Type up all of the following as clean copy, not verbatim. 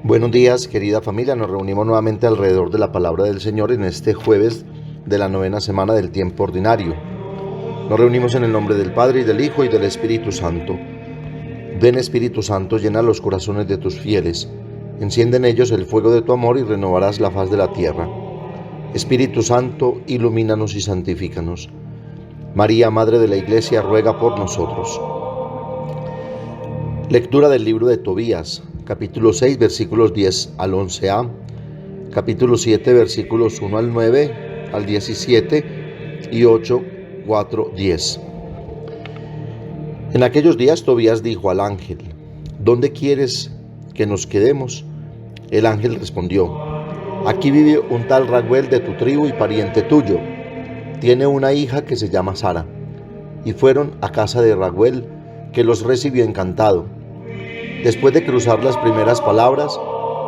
Buenos días, querida familia. Nos reunimos nuevamente alrededor de la palabra del Señor en este jueves de la novena semana del tiempo ordinario. Nos reunimos en el nombre del Padre, y del Hijo, y del Espíritu Santo. Ven, Espíritu Santo, llena los corazones de tus fieles. Enciende en ellos el fuego de tu amor y renovarás la faz de la tierra. Espíritu Santo, ilumínanos y santifícanos. María, Madre de la Iglesia, ruega por nosotros. Lectura del libro de Tobías, capítulo 6, versículos 10 al 11a, capítulo 7, versículos 1 al 9, al 17 y 8, 4, 10. En aquellos días Tobías dijo al ángel: ¿Dónde quieres que nos quedemos? El ángel respondió: Aquí vive un tal Raguel de tu tribu y pariente tuyo. Tiene una hija que se llama Sara. Y fueron a casa de Raguel, que los recibió encantado. Después de cruzar las primeras palabras,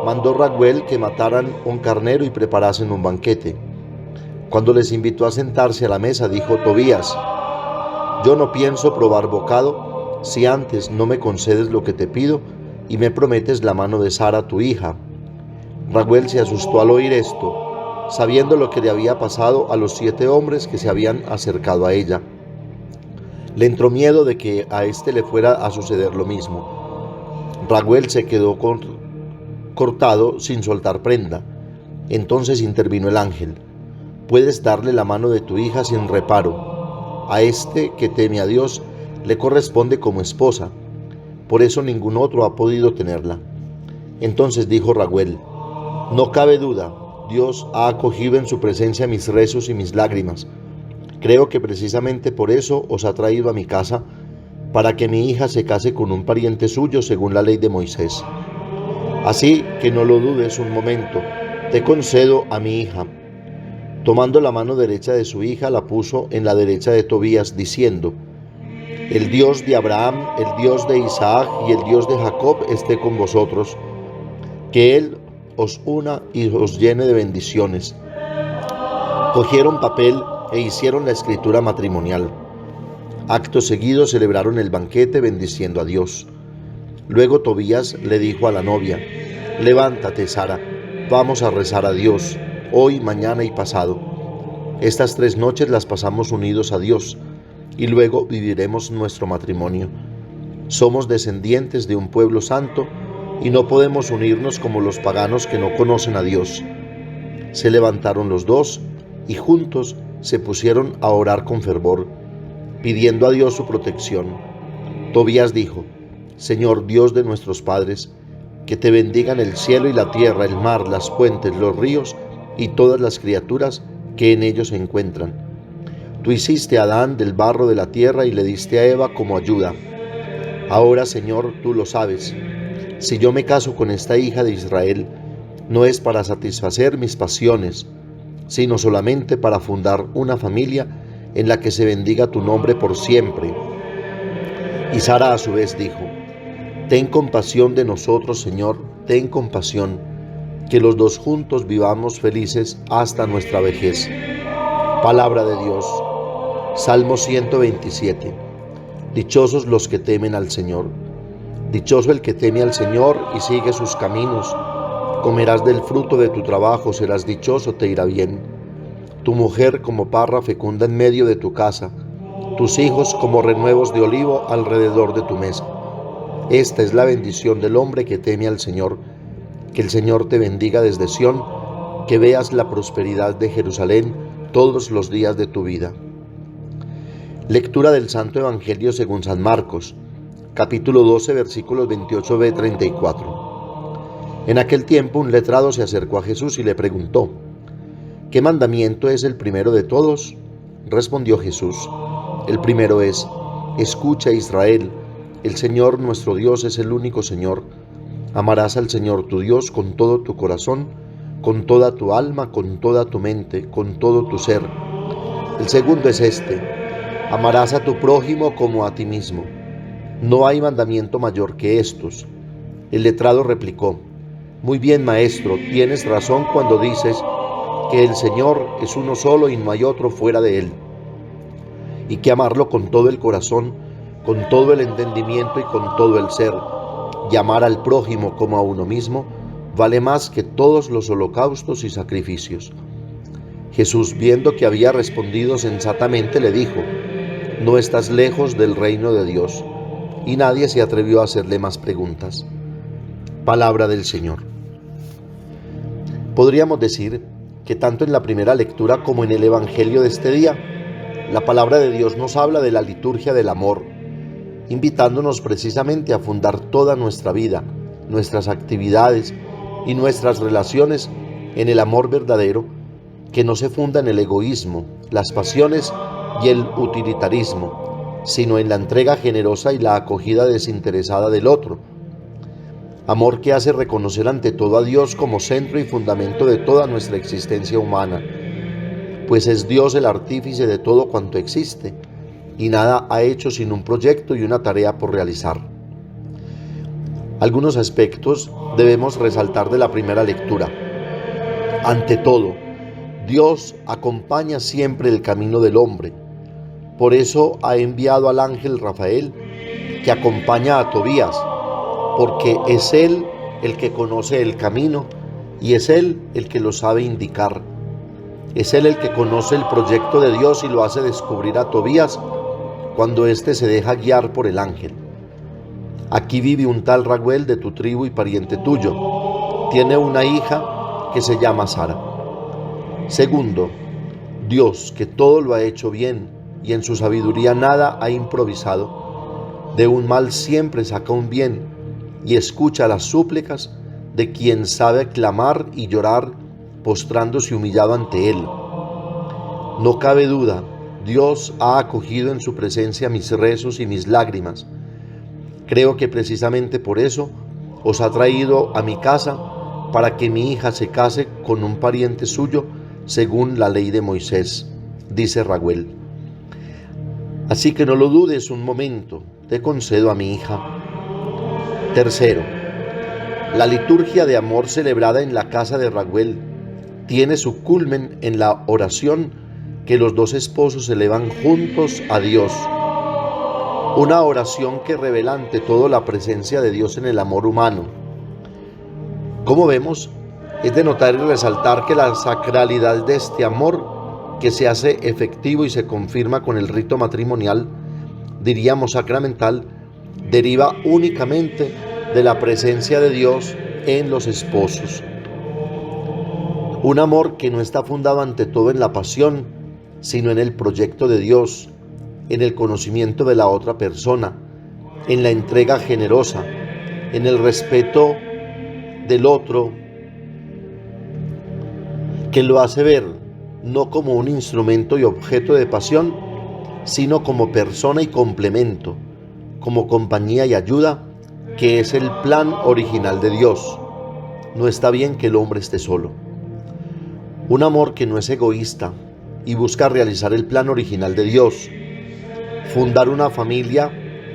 mandó Raguel que mataran un carnero y preparasen un banquete. Cuando les invitó a sentarse a la mesa, dijo Tobías: Yo no pienso probar bocado si antes no me concedes lo que te pido y me prometes la mano de Sara tu hija. Raguel se asustó al oír esto, sabiendo lo que le había pasado a los 7 hombres que se habían acercado a ella. Le entró miedo de que a éste le fuera a suceder lo mismo. Raguel se quedó cortado sin soltar prenda. Entonces intervino el ángel: Puedes darle la mano de tu hija sin reparo. A este que teme a Dios le corresponde como esposa. Por eso ningún otro ha podido tenerla. Entonces dijo Raguel: No cabe duda, Dios ha acogido en su presencia mis rezos y mis lágrimas. Creo que precisamente por eso os ha traído a mi casa, para que mi hija se case con un pariente suyo según la ley de Moisés. Así que no lo dudes un momento, te concedo a mi hija. Tomando la mano derecha de su hija, la puso en la derecha de Tobías, diciendo: El Dios de Abraham, el Dios de Isaac y el Dios de Jacob esté con vosotros. Que Él os una y os llene de bendiciones. Cogieron papel e hicieron la escritura matrimonial. Acto seguido celebraron el banquete bendiciendo a Dios. Luego Tobías le dijo a la novia: Levántate, Sara, vamos a rezar a Dios, hoy, mañana y pasado. Estas 3 noches las pasamos unidos a Dios, y luego viviremos nuestro matrimonio. Somos descendientes de un pueblo santo, y no podemos unirnos como los paganos que no conocen a Dios. Se levantaron los dos, y juntos se pusieron a orar con fervor, pidiendo a Dios su protección. Tobías dijo: Señor Dios de nuestros padres, que te bendigan el cielo y la tierra, el mar, las fuentes, los ríos y todas las criaturas que en ellos se encuentran. Tú hiciste a Adán del barro de la tierra y le diste a Eva como ayuda. Ahora, Señor, tú lo sabes. Si yo me caso con esta hija de Israel, no es para satisfacer mis pasiones, sino solamente para fundar una familia en la que se bendiga tu nombre por siempre. Y Sara a su vez dijo: Ten compasión de nosotros, Señor, ten compasión, que los dos juntos vivamos felices hasta nuestra vejez. Palabra de Dios. Salmo 127. Dichosos los que temen al Señor. Dichoso el que teme al Señor y sigue sus caminos. Comerás del fruto de tu trabajo, serás dichoso, te irá bien. Tu mujer como parra fecunda en medio de tu casa, tus hijos como renuevos de olivo alrededor de tu mesa. Esta es la bendición del hombre que teme al Señor. Que el Señor te bendiga desde Sión, que veas la prosperidad de Jerusalén todos los días de tu vida. Lectura del Santo Evangelio según San Marcos, capítulo 12, versículos 28b-34. En aquel tiempo un letrado se acercó a Jesús y le preguntó: ¿Qué mandamiento es el primero de todos? Respondió Jesús: El primero es: Escucha, Israel, el Señor nuestro Dios es el único Señor. Amarás al Señor tu Dios con todo tu corazón, con toda tu alma, con toda tu mente, con todo tu ser. El segundo es este: amarás a tu prójimo como a ti mismo. No hay mandamiento mayor que estos. El letrado replicó: Muy bien, maestro, tienes razón cuando dices que el Señor es uno solo y no hay otro fuera de Él, y que amarlo con todo el corazón, con todo el entendimiento y con todo el ser, y amar al prójimo como a uno mismo, vale más que todos los holocaustos y sacrificios. Jesús, viendo que había respondido sensatamente, le dijo: no estás lejos del reino de Dios. Y nadie se atrevió a hacerle más preguntas. Palabra del Señor. Podríamos decir que tanto en la primera lectura como en el Evangelio de este día, la palabra de Dios nos habla de la liturgia del amor, invitándonos precisamente a fundar toda nuestra vida, nuestras actividades y nuestras relaciones en el amor verdadero, que no se funda en el egoísmo, las pasiones y el utilitarismo, sino en la entrega generosa y la acogida desinteresada del otro. Amor que hace reconocer ante todo a Dios como centro y fundamento de toda nuestra existencia humana, pues es Dios el artífice de todo cuanto existe, y nada ha hecho sin un proyecto y una tarea por realizar. Algunos aspectos debemos resaltar de la primera lectura. Ante todo, Dios acompaña siempre el camino del hombre. Por eso ha enviado al ángel Rafael, que acompaña a Tobías, porque es él el que conoce el camino y es él el que lo sabe indicar. Es él el que conoce el proyecto de Dios y lo hace descubrir a Tobías cuando éste se deja guiar por el ángel. Aquí vive un tal Raguel de tu tribu y pariente tuyo. Tiene una hija que se llama Sara. Segundo, Dios, que todo lo ha hecho bien y en su sabiduría nada ha improvisado, de un mal siempre saca un bien y escucha las súplicas de quien sabe clamar y llorar postrándose humillado ante él. No cabe duda, Dios ha acogido en su presencia mis rezos y mis lágrimas. Creo que precisamente por eso os ha traído a mi casa, para que mi hija se case con un pariente suyo según la ley de Moisés, dice Raguel. Así que no lo dudes un momento, te concedo a mi hija. Tercero, la liturgia de amor celebrada en la casa de Raguel tiene su culmen en la oración que los dos esposos elevan juntos a Dios. Una oración que revela ante todo la presencia de Dios en el amor humano. Como vemos, es de notar y resaltar que la sacralidad de este amor, que se hace efectivo y se confirma con el rito matrimonial, diríamos sacramental, deriva únicamente de la presencia de Dios en los esposos. Un amor que no está fundado ante todo en la pasión, sino en el proyecto de Dios, en el conocimiento de la otra persona, en la entrega generosa, en el respeto del otro, que lo hace ver no como un instrumento y objeto de pasión, sino como persona y complemento, como compañía y ayuda, que es el plan original de Dios. No está bien que el hombre esté solo. Un amor que no es egoísta y busca realizar el plan original de Dios, fundar una familia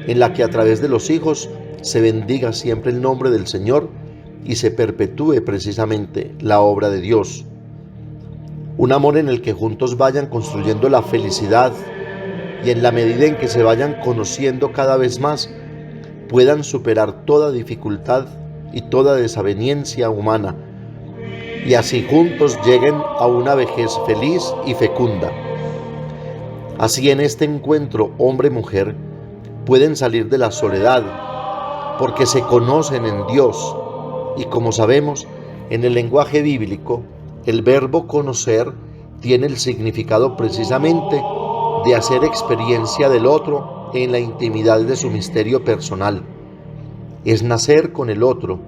en la que a través de los hijos se bendiga siempre el nombre del Señor y se perpetúe precisamente la obra de Dios. Un amor en el que juntos vayan construyendo la felicidad y en la medida en que se vayan conociendo cada vez más, puedan superar toda dificultad y toda desaveniencia humana, y así juntos lleguen a una vejez feliz y fecunda. Así en este encuentro hombre-mujer pueden salir de la soledad, porque se conocen en Dios, y como sabemos, en el lenguaje bíblico, el verbo conocer tiene el significado precisamente de hacer experiencia del otro en la intimidad de su misterio personal. Es nacer con el otro,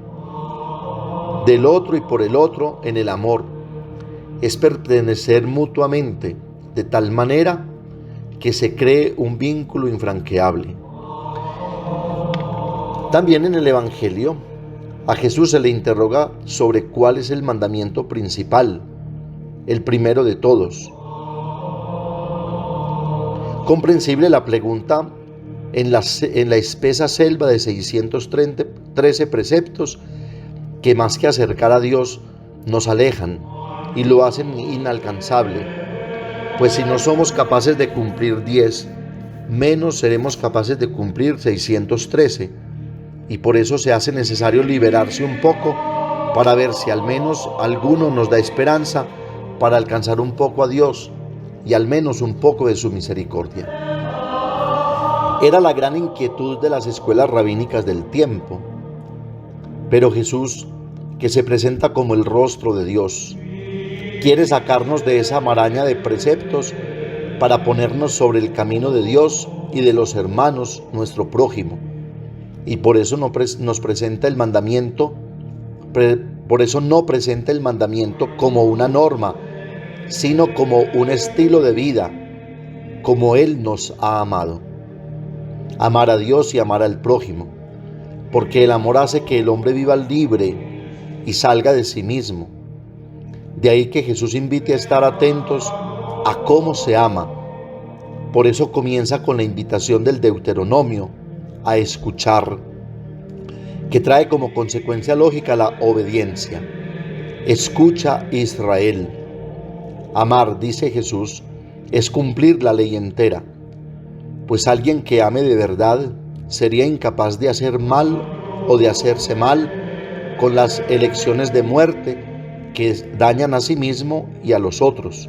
del otro y por el otro en el amor. Es pertenecer mutuamente de tal manera que se cree un vínculo infranqueable. También en el Evangelio, a Jesús se le interroga sobre cuál es el mandamiento principal, el primero de todos. Comprensible la pregunta en la espesa selva de 613 preceptos que más que acercar a Dios nos alejan y lo hacen inalcanzable, pues si no somos capaces de cumplir 10, menos seremos capaces de cumplir 613, y por eso se hace necesario liberarse un poco para ver si al menos alguno nos da esperanza para alcanzar un poco a Dios y al menos un poco de su misericordia. Era la gran inquietud de las escuelas rabínicas del tiempo. Pero Jesús, que se presenta como el rostro de Dios, quiere sacarnos de esa maraña de preceptos para ponernos sobre el camino de Dios y de los hermanos, nuestro prójimo. Y por eso no presenta el mandamiento, por eso no presenta el mandamiento como una norma, sino como un estilo de vida, como Él nos ha amado. Amar a Dios y amar al prójimo, porque el amor hace que el hombre viva libre y salga de sí mismo. De ahí que Jesús invite a estar atentos a cómo se ama. Por eso comienza con la invitación del Deuteronomio a escuchar, que trae como consecuencia lógica la obediencia. Escucha, Israel. Amar, dice Jesús, es cumplir la ley entera, pues alguien que ame de verdad sería incapaz de hacer mal o de hacerse mal con las elecciones de muerte que dañan a sí mismo y a los otros.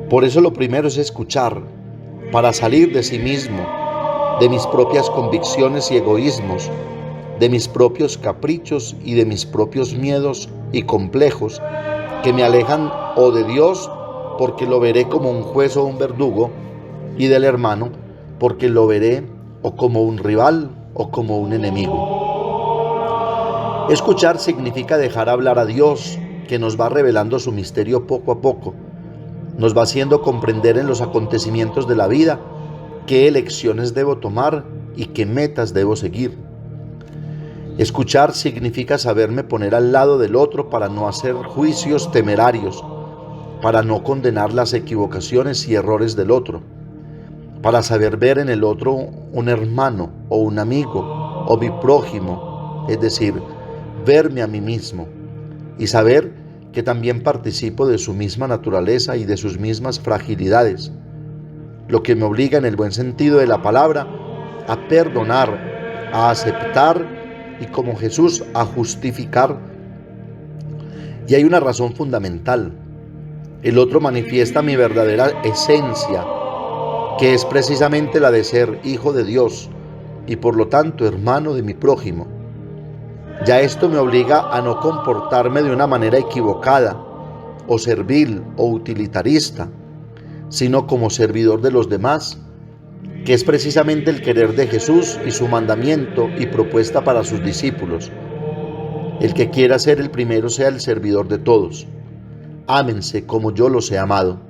Por eso lo primero es escuchar, para salir de sí mismo, de mis propias convicciones y egoísmos, de mis propios caprichos y de mis propios miedos y complejos que me alejan o de Dios porque lo veré como un juez o un verdugo, y del hermano porque lo veré o como un rival o como un enemigo. Escuchar significa dejar hablar a Dios, que nos va revelando su misterio poco a poco, nos va haciendo comprender en los acontecimientos de la vida qué elecciones debo tomar y qué metas debo seguir. Escuchar significa saberme poner al lado del otro para no hacer juicios temerarios, para no condenar las equivocaciones y errores del otro, para saber ver en el otro un hermano o un amigo o mi prójimo, es decir, verme a mí mismo y saber que también participo de su misma naturaleza y de sus mismas fragilidades, lo que me obliga en el buen sentido de la palabra a perdonar, a aceptar y como Jesús a justificar. Y hay una razón fundamental: el otro manifiesta mi verdadera esencia, que es precisamente la de ser hijo de Dios y por lo tanto hermano de mi prójimo. Ya esto me obliga a no comportarme de una manera equivocada o servil o utilitarista, sino como servidor de los demás, que es precisamente el querer de Jesús y su mandamiento y propuesta para sus discípulos. El que quiera ser el primero sea el servidor de todos. Ámense como yo los he amado.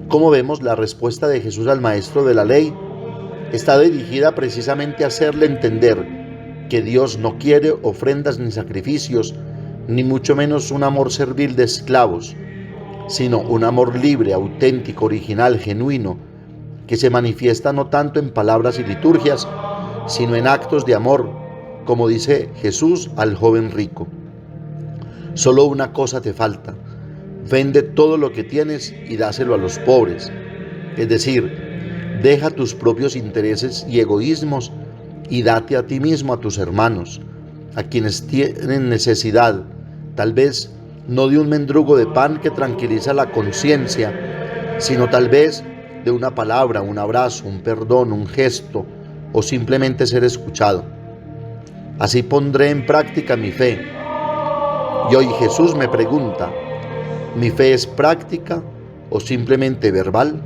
Como vemos, la respuesta de Jesús al maestro de la ley está dirigida precisamente a hacerle entender que Dios no quiere ofrendas ni sacrificios, ni mucho menos un amor servil de esclavos, sino un amor libre, auténtico, original, genuino, que se manifiesta no tanto en palabras y liturgias, sino en actos de amor, como dice Jesús al joven rico. Solo una cosa te falta: vende todo lo que tienes y dáselo a los pobres. Es decir, deja tus propios intereses y egoísmos y date a ti mismo, a tus hermanos, a quienes tienen necesidad, tal vez no de un mendrugo de pan que tranquiliza la conciencia, sino tal vez de una palabra, un abrazo, un perdón, un gesto o simplemente ser escuchado. Así pondré en práctica mi fe. Y hoy Jesús me pregunta: ¿mi fe es práctica o simplemente verbal?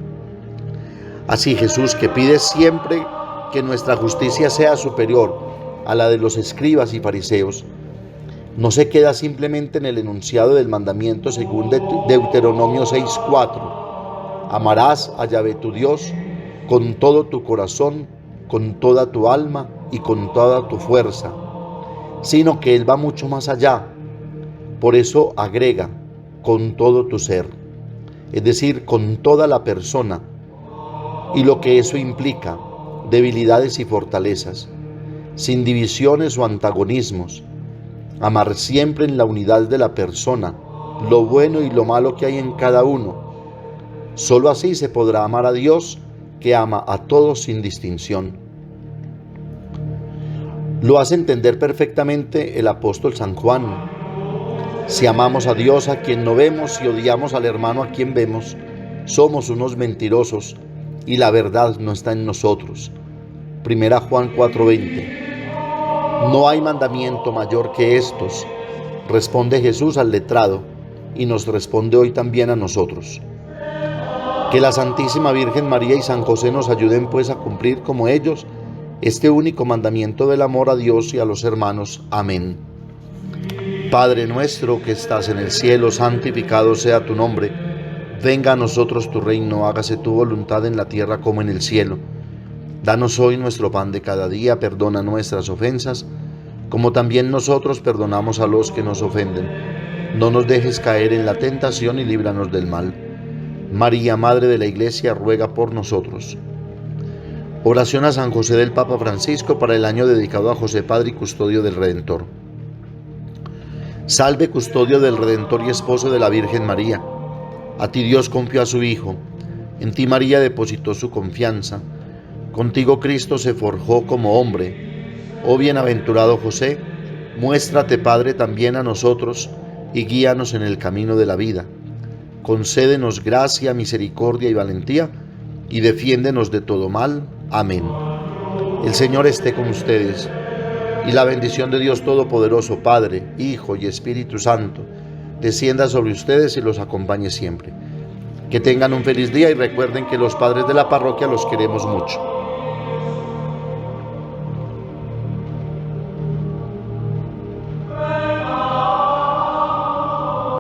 Así Jesús, que pide siempre que nuestra justicia sea superior a la de los escribas y fariseos, no se queda simplemente en el enunciado del mandamiento según Deuteronomio 6:4. Amarás a Yahvé tu Dios con todo tu corazón, con toda tu alma y con toda tu fuerza, sino que Él va mucho más allá. Por eso agrega: con todo tu ser, es decir, con toda la persona, y lo que eso implica, debilidades y fortalezas, sin divisiones o antagonismos. Amar siempre en la unidad de la persona, lo bueno y lo malo que hay en cada uno. Solo así se podrá amar a Dios, que ama a todos sin distinción. Lo hace entender perfectamente el apóstol San Juan. Si amamos a Dios a quien no vemos y odiamos al hermano a quien vemos, somos unos mentirosos y la verdad no está en nosotros. Primera Juan 4:20. No hay mandamiento mayor que estos, responde Jesús al letrado y nos responde hoy también a nosotros. Que la Santísima Virgen María y San José nos ayuden pues a cumplir como ellos este único mandamiento del amor a Dios y a los hermanos. Amén. Padre nuestro que estás en el cielo, santificado sea tu nombre. Venga a nosotros tu reino, hágase tu voluntad en la tierra como en el cielo. Danos hoy nuestro pan de cada día, perdona nuestras ofensas, como también nosotros perdonamos a los que nos ofenden. No nos dejes caer en la tentación y líbranos del mal. María, Madre de la Iglesia, ruega por nosotros. Oración a San José del Papa Francisco para el año dedicado a José, Padre y Custodio del Redentor. Salve, custodio del Redentor y esposo de la Virgen María. A ti Dios confió a su Hijo, en ti María depositó su confianza, contigo Cristo se forjó como hombre. Oh bienaventurado José, muéstrate Padre también a nosotros y guíanos en el camino de la vida. Concédenos gracia, misericordia y valentía y defiéndenos de todo mal. Amén. El Señor esté con ustedes. Y la bendición de Dios Todopoderoso, Padre, Hijo y Espíritu Santo, descienda sobre ustedes y los acompañe siempre. Que tengan un feliz día y recuerden que los padres de la parroquia los queremos mucho.